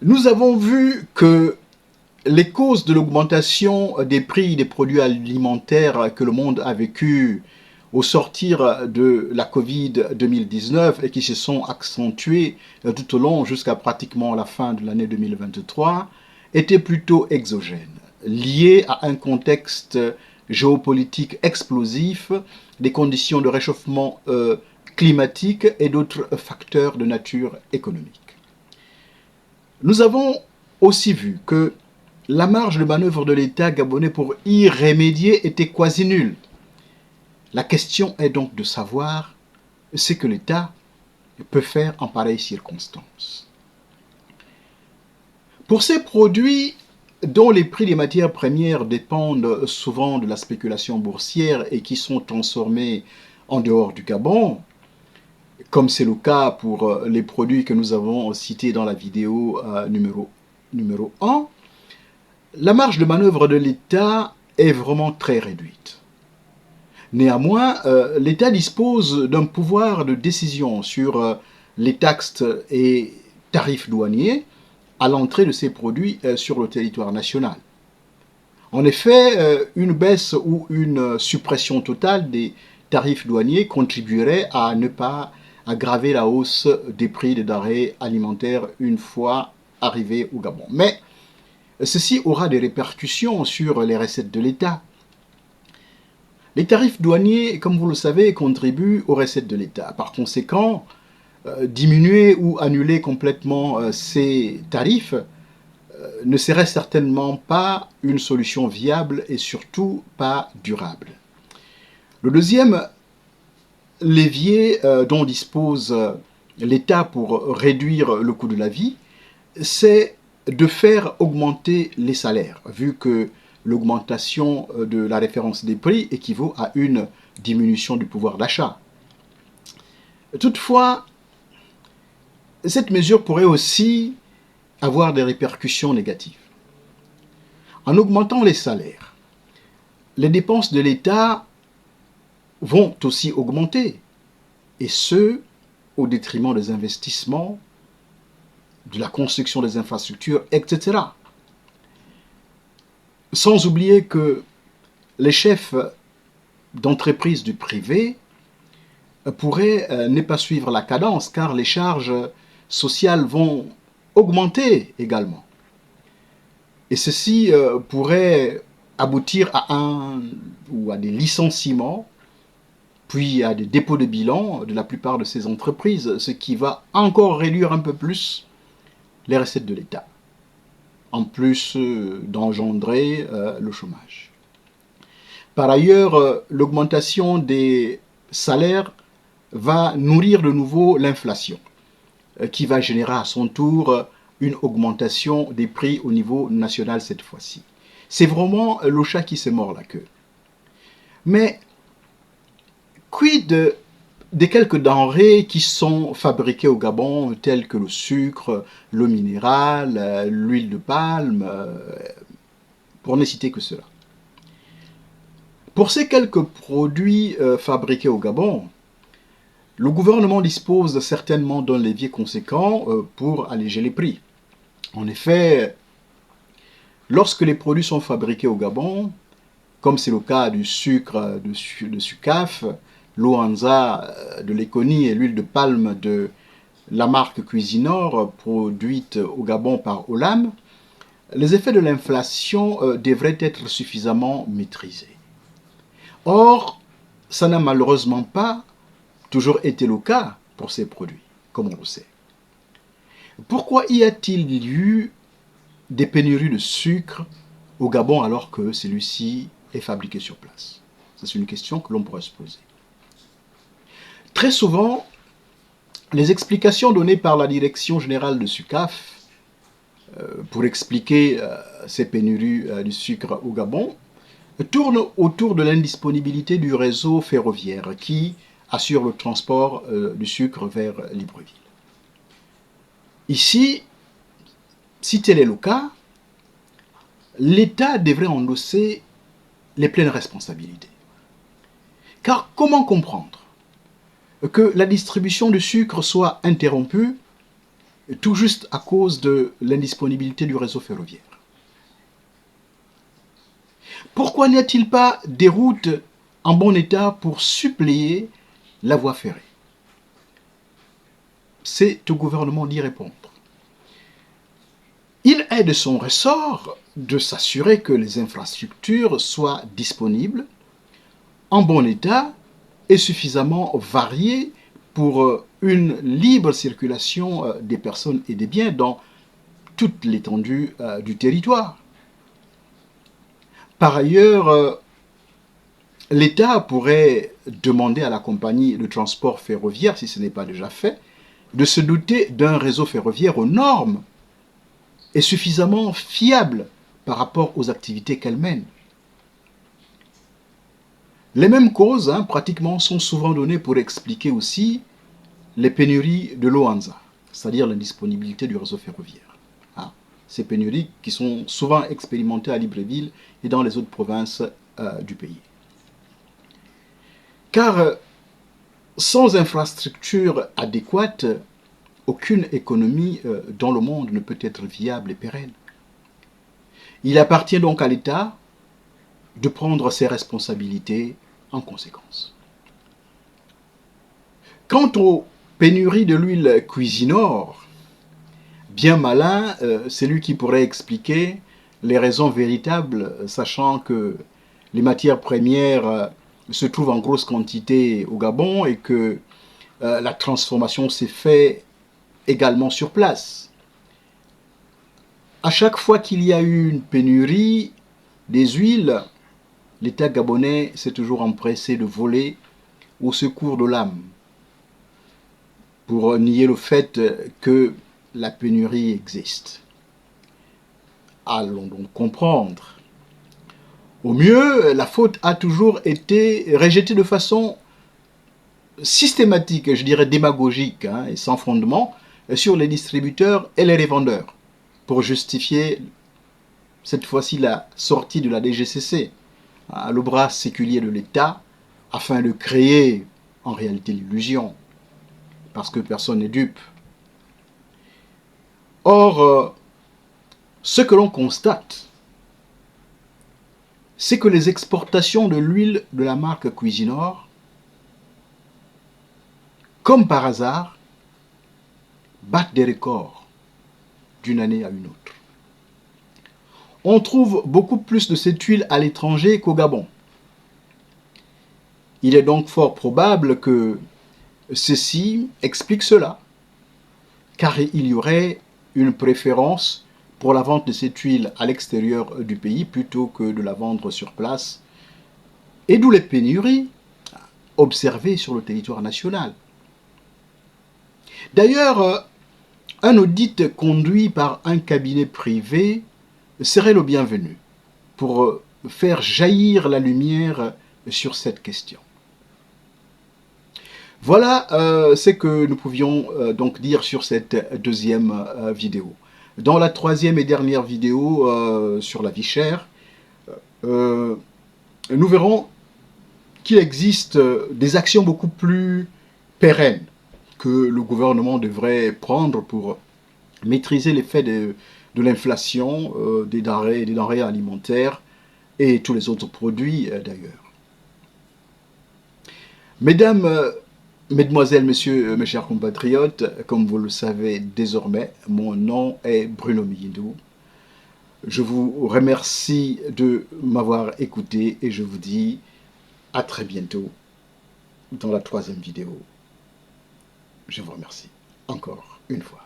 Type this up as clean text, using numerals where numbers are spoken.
Nous avons vu que les causes de l'augmentation des prix des produits alimentaires que le monde a vécu au sortir de la Covid 2019 et qui se sont accentuées tout au long jusqu'à pratiquement la fin de l'année 2023 étaient plutôt exogènes, liées à un contexte géopolitique explosif, des conditions de réchauffement climatique et d'autres facteurs de nature économique. Nous avons aussi vu que la marge de manœuvre de l'État gabonais pour y remédier était quasi nulle. La question est donc de savoir ce que l'État peut faire en pareille circonstance. Pour ces produits dont les prix des matières premières dépendent souvent de la spéculation boursière et qui sont transformés en dehors du Gabon, comme c'est le cas pour les produits que nous avons cités dans la vidéo numéro 1, la marge de manœuvre de l'État est vraiment très réduite. Néanmoins, l'État dispose d'un pouvoir de décision sur les taxes et tarifs douaniers à l'entrée de ces produits sur le territoire national. En effet, une baisse ou une suppression totale des tarifs douaniers contribuerait à ne pas aggraver la hausse des prix des denrées alimentaires une fois arrivés au Gabon. Mais ceci aura des répercussions sur les recettes de l'État. Les tarifs douaniers, comme vous le savez, contribuent aux recettes de l'État. Par conséquent, diminuer ou annuler complètement ces tarifs ne serait certainement pas une solution viable et surtout pas durable. Le deuxième levier dont dispose l'État pour réduire le coût de la vie, c'est de faire augmenter les salaires, vu que l'augmentation de la référence des prix équivaut à une diminution du pouvoir d'achat. Toutefois, cette mesure pourrait aussi avoir des répercussions négatives. En augmentant les salaires, les dépenses de l'État vont aussi augmenter, et ce, au détriment des investissements, de la construction des infrastructures, etc. Sans oublier que les chefs d'entreprises du privé pourraient ne pas suivre la cadence, car les charges sociales vont augmenter également. Et ceci pourrait aboutir à des licenciements, puis à des dépôts de bilan de la plupart de ces entreprises, ce qui va encore réduire un peu plus les recettes de l'État, en plus d'engendrer le chômage. Par ailleurs, l'augmentation des salaires va nourrir de nouveau l'inflation, qui va générer à son tour une augmentation des prix au niveau national cette fois-ci. C'est vraiment le chat qui se mord la queue. Mais quid des quelques denrées qui sont fabriquées au Gabon, telles que le sucre, l'eau minérale, l'huile de palme, pour ne citer que cela. Pour ces quelques produits fabriqués au Gabon, le gouvernement dispose certainement d'un levier conséquent pour alléger les prix. En effet, lorsque les produits sont fabriqués au Gabon, comme c'est le cas du sucre de Sucaf, l'eau Anza de Lekoni et l'huile de palme de la marque Cuisinor produite au Gabon par Olam, les effets de l'inflation devraient être suffisamment maîtrisés. Or, ça n'a malheureusement pas toujours été le cas pour ces produits, comme on le sait. Pourquoi y a-t-il eu des pénuries de sucre au Gabon alors que celui-ci est fabriqué sur place? C'est une question que l'on pourrait se poser. Très souvent, les explications données par la direction générale de SUCAF pour expliquer ces pénuries du sucre au Gabon tournent autour de l'indisponibilité du réseau ferroviaire qui assure le transport du sucre vers Libreville. Ici, si tel est le cas, l'État devrait endosser les pleines responsabilités. Car comment comprendre que la distribution du sucre soit interrompue tout juste à cause de l'indisponibilité du réseau ferroviaire. Pourquoi n'y a-t-il pas des routes en bon état pour suppléer la voie ferrée? C'est au gouvernement d'y répondre. Il est de son ressort de s'assurer que les infrastructures soient disponibles, en bon état et suffisamment variées pour une libre circulation des personnes et des biens dans toute l'étendue du territoire. Par ailleurs, l'État pourrait demander à la compagnie de transport ferroviaire, si ce n'est pas déjà fait, de se doter d'un réseau ferroviaire aux normes et suffisamment fiable par rapport aux activités qu'elle mène. Les mêmes causes, pratiquement, sont souvent données pour expliquer aussi les pénuries de l'OANZA, c'est-à-dire l'indisponibilité du réseau ferroviaire. Ces pénuries qui sont souvent expérimentées à Libreville et dans les autres provinces du pays. Car sans infrastructure adéquate, aucune économie dans le monde ne peut être viable et pérenne. Il appartient donc à l'État de prendre ses responsabilités en conséquence. Quant aux pénuries de l'huile Cuisinor, bien malin, c'est lui qui pourrait expliquer les raisons véritables, sachant que les matières premières se trouvent en grosse quantité au Gabon et que la transformation s'est faite également sur place. À chaque fois qu'il y a eu une pénurie des huiles, l'État gabonais s'est toujours empressé de voler au secours de l'âme pour nier le fait que la pénurie existe. Allons donc comprendre. Au mieux, la faute a toujours été rejetée de façon systématique, je dirais démagogique et sans fondement, sur les distributeurs et les revendeurs, pour justifier cette fois-ci la sortie de la DGCC, le bras séculier de l'État, afin de créer en réalité l'illusion, parce que personne n'est dupe. Or, ce que l'on constate, c'est que les exportations de l'huile de la marque Cuisinor, comme par hasard, battent des records d'une année à une autre. On trouve beaucoup plus de cette huile à l'étranger qu'au Gabon. Il est donc fort probable que ceci explique cela, car il y aurait une préférence pour la vente de cette huile à l'extérieur du pays plutôt que de la vendre sur place, et d'où les pénuries observées sur le territoire national. D'ailleurs, un audit conduit par un cabinet privé serait le bienvenu pour faire jaillir la lumière sur cette question. Voilà ce que nous pouvions donc dire sur cette deuxième vidéo. Dans la troisième et dernière vidéo sur la vie chère, nous verrons qu'il existe des actions beaucoup plus pérennes que le gouvernement devrait prendre pour maîtriser l'effet de l'inflation des denrées alimentaires et tous les autres produits d'ailleurs. Mesdames, Mesdemoiselles, Messieurs, mes chers compatriotes, comme vous le savez désormais, mon nom est Bruno Miyindou. Je vous remercie de m'avoir écouté et je vous dis à très bientôt dans la troisième vidéo. Je vous remercie encore une fois.